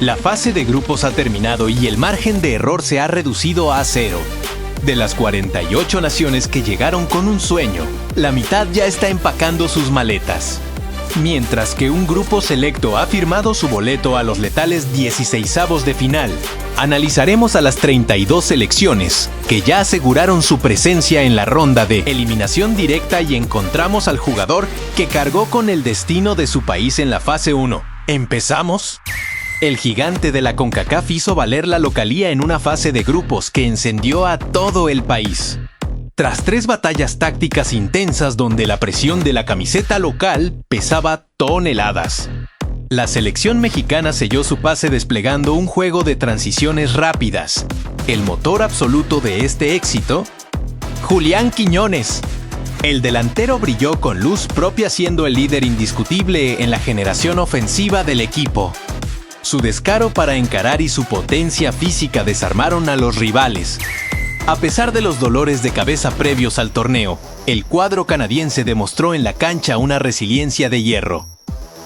La fase de grupos ha terminado y el margen de error se ha reducido a 0. De las 48 naciones que llegaron con un sueño, la mitad ya está empacando sus maletas. Mientras que un grupo selecto ha firmado su boleto a los letales 16avos de final, analizaremos a las 32 selecciones que ya aseguraron su presencia en la ronda de eliminación directa y encontramos al jugador que cargó con el destino de su país en la fase 1. ¿Empezamos? El gigante de la CONCACAF hizo valer la localía en una fase de grupos que encendió a todo el país. Tras 3 batallas tácticas intensas donde la presión de la camiseta local pesaba toneladas, la selección mexicana selló su pase desplegando un juego de transiciones rápidas. El motor absoluto de este éxito, Julián Quiñones. El delantero brilló con luz propia siendo el líder indiscutible en la generación ofensiva del equipo. Su descaro para encarar y su potencia física desarmaron a los rivales. A pesar de los dolores de cabeza previos al torneo, el cuadro canadiense demostró en la cancha una resiliencia de hierro.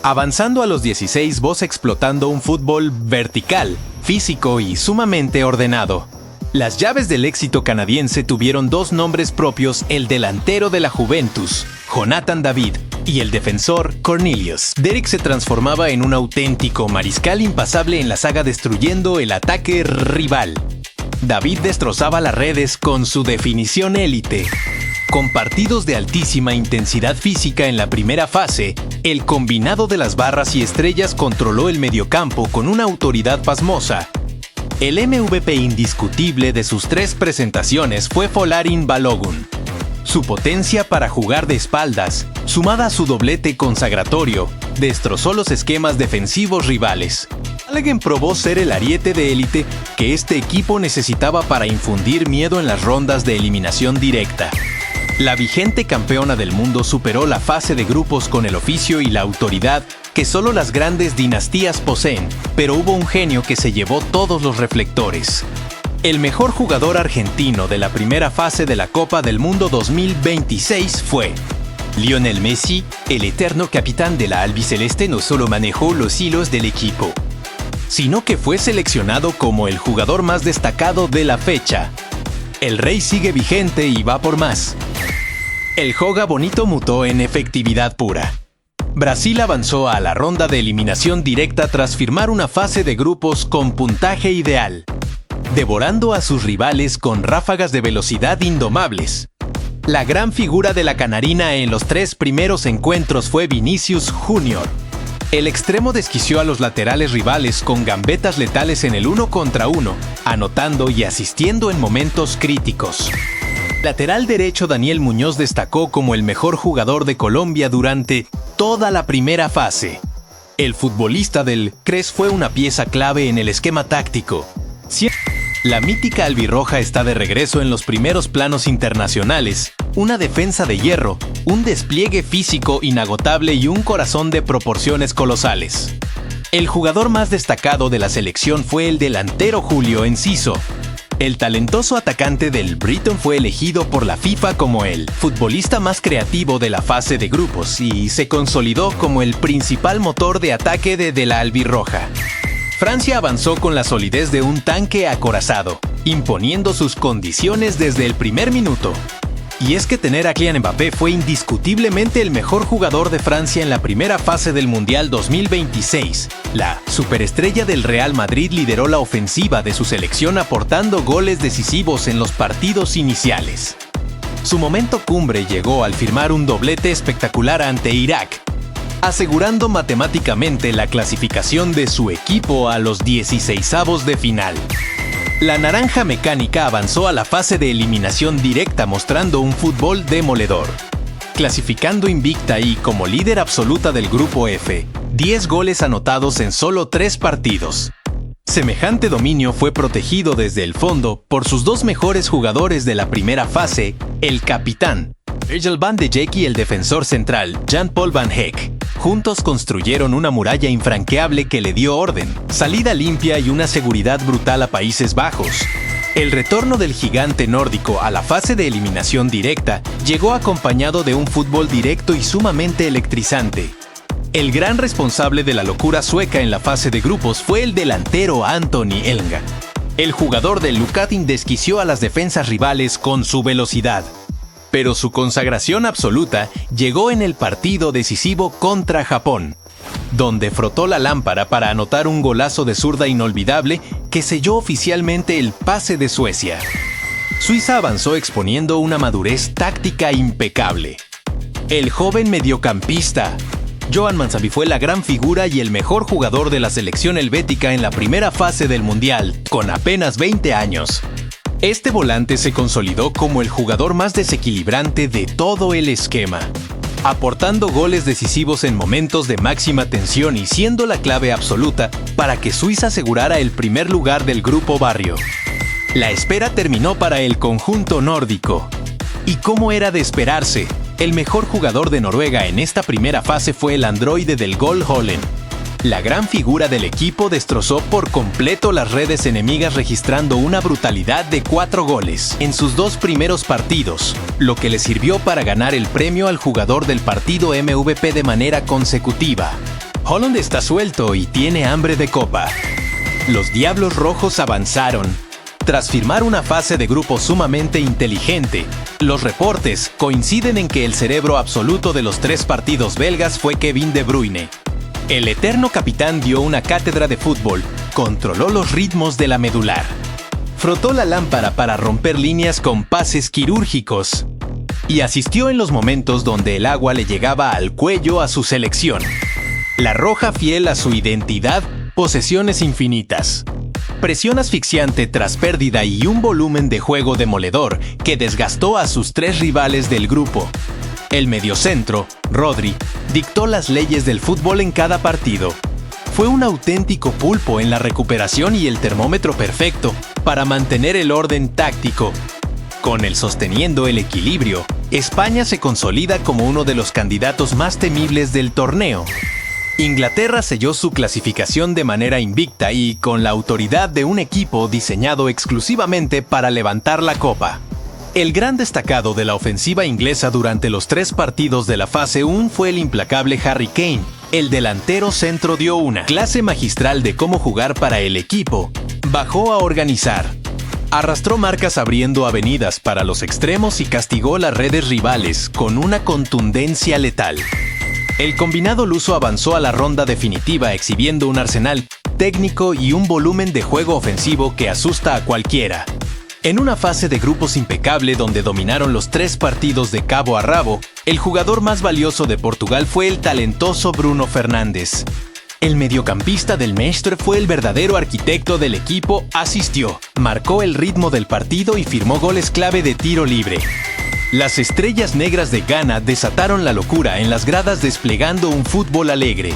Avanzando a los 16avos explotando un fútbol vertical, físico y sumamente ordenado. Las llaves del éxito canadiense tuvieron 2 nombres propios: el delantero de la Juventus, Jonathan David, y el defensor, Cornelius. Derek se transformaba en un auténtico mariscal impasable en la saga destruyendo el ataque rival. David destrozaba las redes con su definición élite. Con partidos de altísima intensidad física en la primera fase, el combinado de las barras y estrellas controló el mediocampo con una autoridad pasmosa. El MVP indiscutible de sus 3 presentaciones fue Folarin Balogun. Su potencia para jugar de espaldas, sumada a su doblete consagratorio, destrozó los esquemas defensivos rivales. Alguien probó ser el ariete de élite que este equipo necesitaba para infundir miedo en las rondas de eliminación directa. La vigente campeona del mundo superó la fase de grupos con el oficio y la autoridad que solo las grandes dinastías poseen, pero hubo un genio que se llevó todos los reflectores. El mejor jugador argentino de la primera fase de la Copa del Mundo 2026 fue Lionel Messi. El eterno capitán de la albiceleste no solo manejó los hilos del equipo, sino que fue seleccionado como el jugador más destacado de la fecha. El rey sigue vigente y va por más. El Joga Bonito mutó en efectividad pura. Brasil avanzó a la ronda de eliminación directa tras firmar una fase de grupos con puntaje ideal, devorando a sus rivales con ráfagas de velocidad indomables. La gran figura de la canarina en los 3 primeros encuentros fue Vinicius Junior. El extremo desquició a los laterales rivales con gambetas letales en el 1 contra 1, anotando y asistiendo en momentos críticos. Lateral derecho Daniel Muñoz destacó como el mejor jugador de Colombia durante toda la primera fase. El futbolista del CRES fue una pieza clave en el esquema táctico. La mítica albirroja está de regreso en los primeros planos internacionales, una defensa de hierro, un despliegue físico inagotable y un corazón de proporciones colosales. El jugador más destacado de la selección fue el delantero Julio Enciso. El talentoso atacante del Brighton fue elegido por la FIFA como el futbolista más creativo de la fase de grupos y se consolidó como el principal motor de ataque de la albirroja. Francia avanzó con la solidez de un tanque acorazado, imponiendo sus condiciones desde el primer minuto. Y es que tener a Kylian Mbappé fue indiscutiblemente el mejor jugador de Francia en la primera fase del Mundial 2026. La superestrella del Real Madrid lideró la ofensiva de su selección aportando goles decisivos en los partidos iniciales. Su momento cumbre llegó al firmar un doblete espectacular ante Irak, asegurando matemáticamente la clasificación de su equipo a los 16avos de final. La naranja mecánica avanzó a la fase de eliminación directa mostrando un fútbol demoledor, clasificando invicta y como líder absoluta del grupo F, 10 goles anotados en solo 3 partidos. Semejante dominio fue protegido desde el fondo por sus 2 mejores jugadores de la primera fase, el capitán Virgil van Dijk y el defensor central Jan-Paul Van Hecke. Juntos construyeron una muralla infranqueable que le dio orden, salida limpia y una seguridad brutal a Países Bajos. El retorno del gigante nórdico a la fase de eliminación directa llegó acompañado de un fútbol directo y sumamente electrizante. El gran responsable de la locura sueca en la fase de grupos fue el delantero Anthony Elanga. El jugador del Lukatin desquició a las defensas rivales con su velocidad. Pero su consagración absoluta llegó en el partido decisivo contra Japón, donde frotó la lámpara para anotar un golazo de zurda inolvidable que selló oficialmente el pase de Suecia. Suiza avanzó exponiendo una madurez táctica impecable. El joven mediocampista Johan Mansavi fue la gran figura y el mejor jugador de la selección helvética en la primera fase del Mundial, con apenas 20 años. Este volante se consolidó como el jugador más desequilibrante de todo el esquema, aportando goles decisivos en momentos de máxima tensión y siendo la clave absoluta para que Suiza asegurara el primer lugar del Grupo Barrio. La espera terminó para el conjunto nórdico. Y como era de esperarse, el mejor jugador de Noruega en esta primera fase fue el androide del gol Holland. La gran figura del equipo destrozó por completo las redes enemigas registrando una brutalidad de 4 goles en sus 2 primeros partidos, lo que le sirvió para ganar el premio al jugador del partido MVP de manera consecutiva. Holland está suelto y tiene hambre de copa. Los Diablos Rojos avanzaron. Tras firmar una fase de grupo sumamente inteligente, los reportes coinciden en que el cerebro absoluto de los 3 partidos belgas fue Kevin De Bruyne. El eterno capitán dio una cátedra de fútbol, controló los ritmos de la medular, frotó la lámpara para romper líneas con pases quirúrgicos y asistió en los momentos donde el agua le llegaba al cuello a su selección. La roja fiel a su identidad, posesiones infinitas. Presión asfixiante tras pérdida y un volumen de juego demoledor que desgastó a sus 3 rivales del grupo. El mediocentro, Rodri, dictó las leyes del fútbol en cada partido. Fue un auténtico pulpo en la recuperación y el termómetro perfecto para mantener el orden táctico. Con él sosteniendo el equilibrio, España se consolida como uno de los candidatos más temibles del torneo. Inglaterra selló su clasificación de manera invicta y con la autoridad de un equipo diseñado exclusivamente para levantar la copa. El gran destacado de la ofensiva inglesa durante los 3 partidos de la fase 1 fue el implacable Harry Kane. El delantero centro dio una clase magistral de cómo jugar para el equipo. Bajó a organizar. Arrastró marcas abriendo avenidas para los extremos y castigó las redes rivales con una contundencia letal. El combinado luso avanzó a la ronda definitiva exhibiendo un arsenal técnico y un volumen de juego ofensivo que asusta a cualquiera. En una fase de grupos impecable donde dominaron los 3 partidos de cabo a rabo, el jugador más valioso de Portugal fue el talentoso Bruno Fernández. El mediocampista del Mestre fue el verdadero arquitecto del equipo, asistió, marcó el ritmo del partido y firmó goles clave de tiro libre. Las estrellas negras de Ghana desataron la locura en las gradas desplegando un fútbol alegre,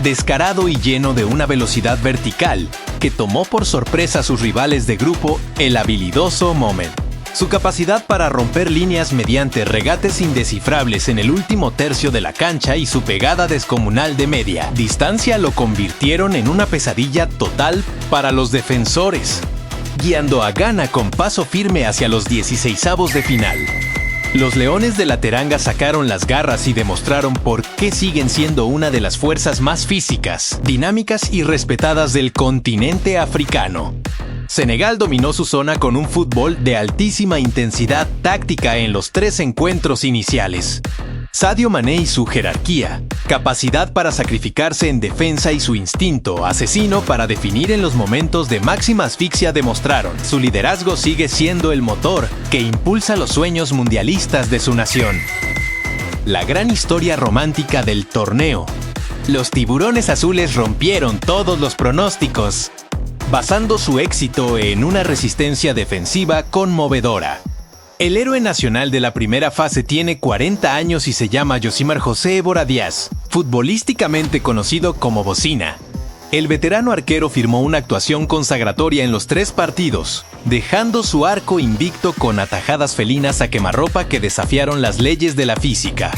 descarado y lleno de una velocidad vertical que tomó por sorpresa a sus rivales de grupo, el habilidoso Moment. Su capacidad para romper líneas mediante regates indescifrables en el último tercio de la cancha y su pegada descomunal de media distancia lo convirtieron en una pesadilla total para los defensores, guiando a Ghana con paso firme hacia los 16avos de final. Los Leones de la Teranga sacaron las garras y demostraron por qué siguen siendo una de las fuerzas más físicas, dinámicas y respetadas del continente africano. Senegal dominó su zona con un fútbol de altísima intensidad táctica en los 3 encuentros iniciales. Sadio Mané y su jerarquía, capacidad para sacrificarse en defensa y su instinto asesino para definir en los momentos de máxima asfixia demostraron. Su liderazgo sigue siendo el motor que impulsa los sueños mundialistas de su nación. La gran historia romántica del torneo. Los tiburones azules rompieron todos los pronósticos, basando su éxito en una resistencia defensiva conmovedora. El héroe nacional de la primera fase tiene 40 años y se llama Yosimar José Évora Díaz, futbolísticamente conocido como Bocina. El veterano arquero firmó una actuación consagratoria en los 3 partidos, dejando su arco invicto con atajadas felinas a quemarropa que desafiaron las leyes de la física.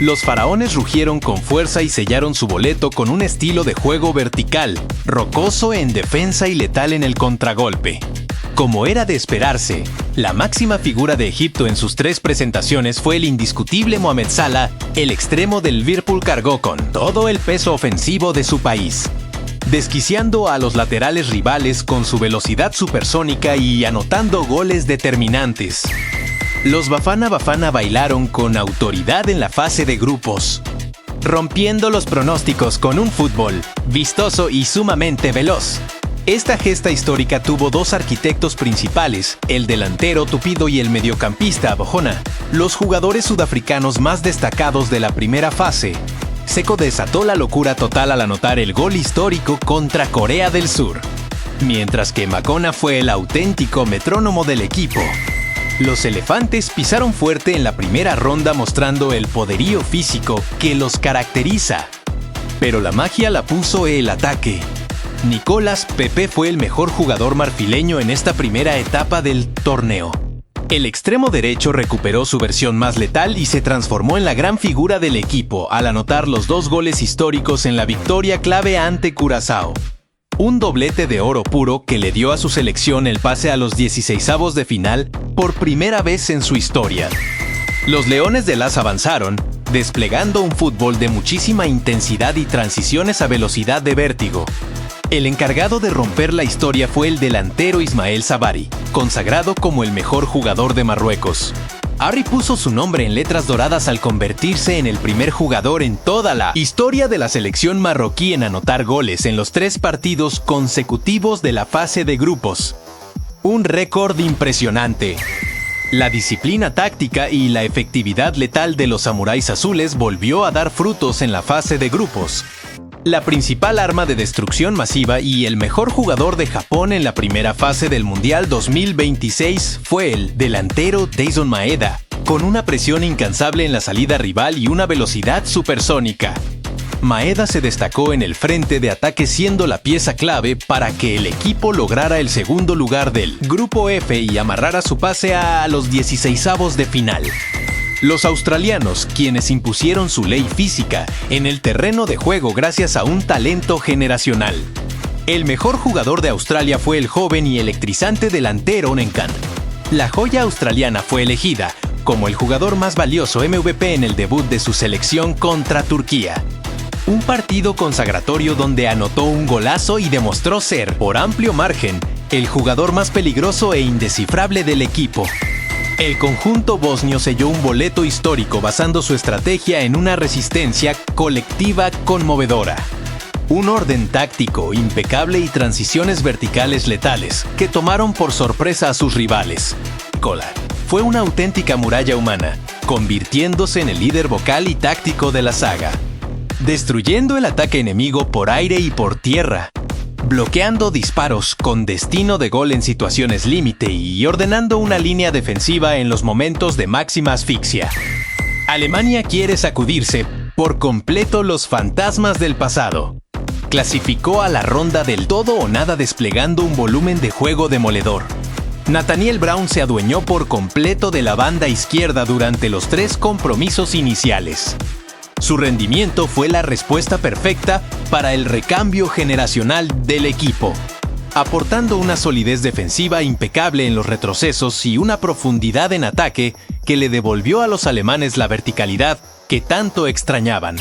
Los faraones rugieron con fuerza y sellaron su boleto con un estilo de juego vertical, rocoso en defensa y letal en el contragolpe. Como era de esperarse, la máxima figura de Egipto en sus 3 presentaciones fue el indiscutible Mohamed Salah. El extremo del Liverpool cargó con todo el peso ofensivo de su país, desquiciando a los laterales rivales con su velocidad supersónica y anotando goles determinantes. Los Bafana Bafana bailaron con autoridad en la fase de grupos, rompiendo los pronósticos con un fútbol vistoso y sumamente veloz. Esta gesta histórica tuvo 2 arquitectos principales, el delantero Tupido y el mediocampista Bojona, los jugadores sudafricanos más destacados de la primera fase. Seco desató la locura total al anotar el gol histórico contra Corea del Sur, mientras que Makona fue el auténtico metrónomo del equipo. Los elefantes pisaron fuerte en la primera ronda mostrando el poderío físico que los caracteriza. Pero la magia la puso el ataque. Nicolás Pepe fue el mejor jugador marfileño en esta primera etapa del torneo. El extremo derecho recuperó su versión más letal y se transformó en la gran figura del equipo al anotar los 2 goles históricos en la victoria clave ante Curazao. Un doblete de oro puro que le dio a su selección el pase a los 16avos de final por primera vez en su historia. Los Leones de Las avanzaron, desplegando un fútbol de muchísima intensidad y transiciones a velocidad de vértigo. El encargado de romper la historia fue el delantero Ismael Sabari, consagrado como el mejor jugador de Marruecos. Harry puso su nombre en letras doradas al convertirse en el primer jugador en toda la historia de la selección marroquí en anotar goles en los 3 partidos consecutivos de la fase de grupos. Un récord impresionante. La disciplina táctica y la efectividad letal de los samuráis azules volvió a dar frutos en la fase de grupos. La principal arma de destrucción masiva y el mejor jugador de Japón en la primera fase del Mundial 2026 fue el delantero Dayson Maeda, con una presión incansable en la salida rival y una velocidad supersónica. Maeda se destacó en el frente de ataque siendo la pieza clave para que el equipo lograra el segundo lugar del Grupo F y amarrara su pase a los 16avos de final. Los australianos, quienes impusieron su ley física en el terreno de juego gracias a un talento generacional. El mejor jugador de Australia fue el joven y electrizante delantero Nenkan. La joya australiana fue elegida como el jugador más valioso MVP en el debut de su selección contra Turquía. Un partido consagratorio donde anotó un golazo y demostró ser, por amplio margen, el jugador más peligroso e indescifrable del equipo. El conjunto bosnio selló un boleto histórico basando su estrategia en una resistencia colectiva conmovedora. Un orden táctico impecable y transiciones verticales letales que tomaron por sorpresa a sus rivales. Kolar fue una auténtica muralla humana, convirtiéndose en el líder vocal y táctico de la saga, destruyendo el ataque enemigo por aire y por tierra, bloqueando disparos con destino de gol en situaciones límite y ordenando una línea defensiva en los momentos de máxima asfixia. Alemania quiere sacudirse por completo los fantasmas del pasado. Clasificó a la ronda del todo o nada desplegando un volumen de juego demoledor. Nathaniel Brown se adueñó por completo de la banda izquierda durante los 3 compromisos iniciales. Su rendimiento fue la respuesta perfecta para el recambio generacional del equipo, aportando una solidez defensiva impecable en los retrocesos y una profundidad en ataque que le devolvió a los alemanes la verticalidad que tanto extrañaban.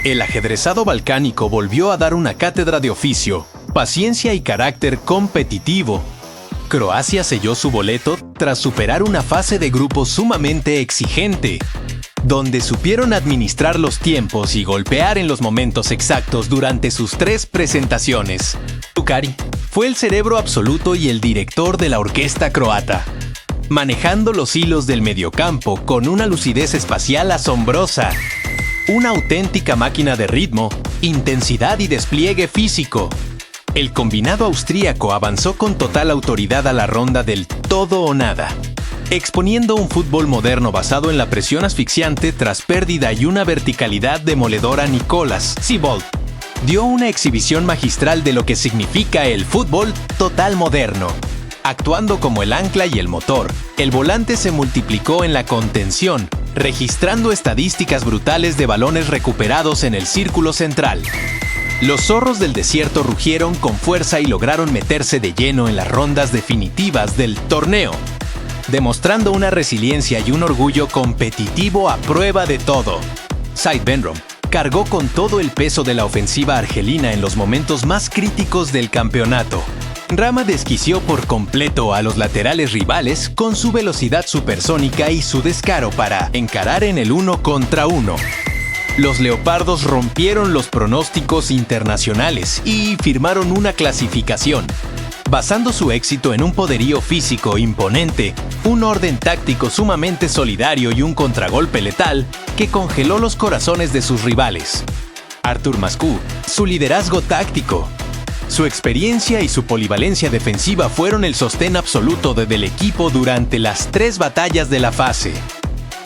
El ajedrezado balcánico volvió a dar una cátedra de oficio, paciencia y carácter competitivo. Croacia selló su boleto tras superar una fase de grupo sumamente exigente, donde supieron administrar los tiempos y golpear en los momentos exactos durante sus 3 presentaciones. Tukari fue el cerebro absoluto y el director de la orquesta croata, manejando los hilos del mediocampo con una lucidez espacial asombrosa. Una auténtica máquina de ritmo, intensidad y despliegue físico. El combinado austríaco avanzó con total autoridad a la ronda del todo o nada, exponiendo un fútbol moderno basado en la presión asfixiante tras pérdida y una verticalidad demoledora. Nicolás Siebold dio una exhibición magistral de lo que significa el fútbol total moderno. Actuando como el ancla y el motor, el volante se multiplicó en la contención, registrando estadísticas brutales de balones recuperados en el círculo central. Los zorros del desierto rugieron con fuerza y lograron meterse de lleno en las rondas definitivas del torneo, demostrando una resiliencia y un orgullo competitivo a prueba de todo. Cy Benrom cargó con todo el peso de la ofensiva argelina en los momentos más críticos del campeonato. Rama desquició por completo a los laterales rivales con su velocidad supersónica y su descaro para encarar en el 1 contra 1. Los leopardos rompieron los pronósticos internacionales y firmaron una clasificación, basando su éxito en un poderío físico imponente, un orden táctico sumamente solidario y un contragolpe letal que congeló los corazones de sus rivales. Artur Mascu, su liderazgo táctico, su experiencia y su polivalencia defensiva fueron el sostén absoluto del equipo durante las 3 batallas de la fase.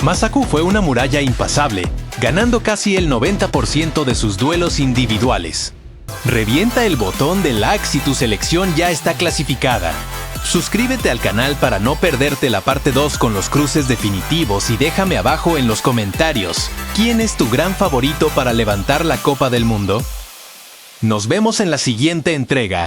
Masaku fue una muralla impasable, ganando casi el 90% de sus duelos individuales. Revienta el botón de like si tu selección ya está clasificada. Suscríbete al canal para no perderte la parte 2 con los cruces definitivos y déjame abajo en los comentarios ¿quién es tu gran favorito para levantar la Copa del Mundo? Nos vemos en la siguiente entrega.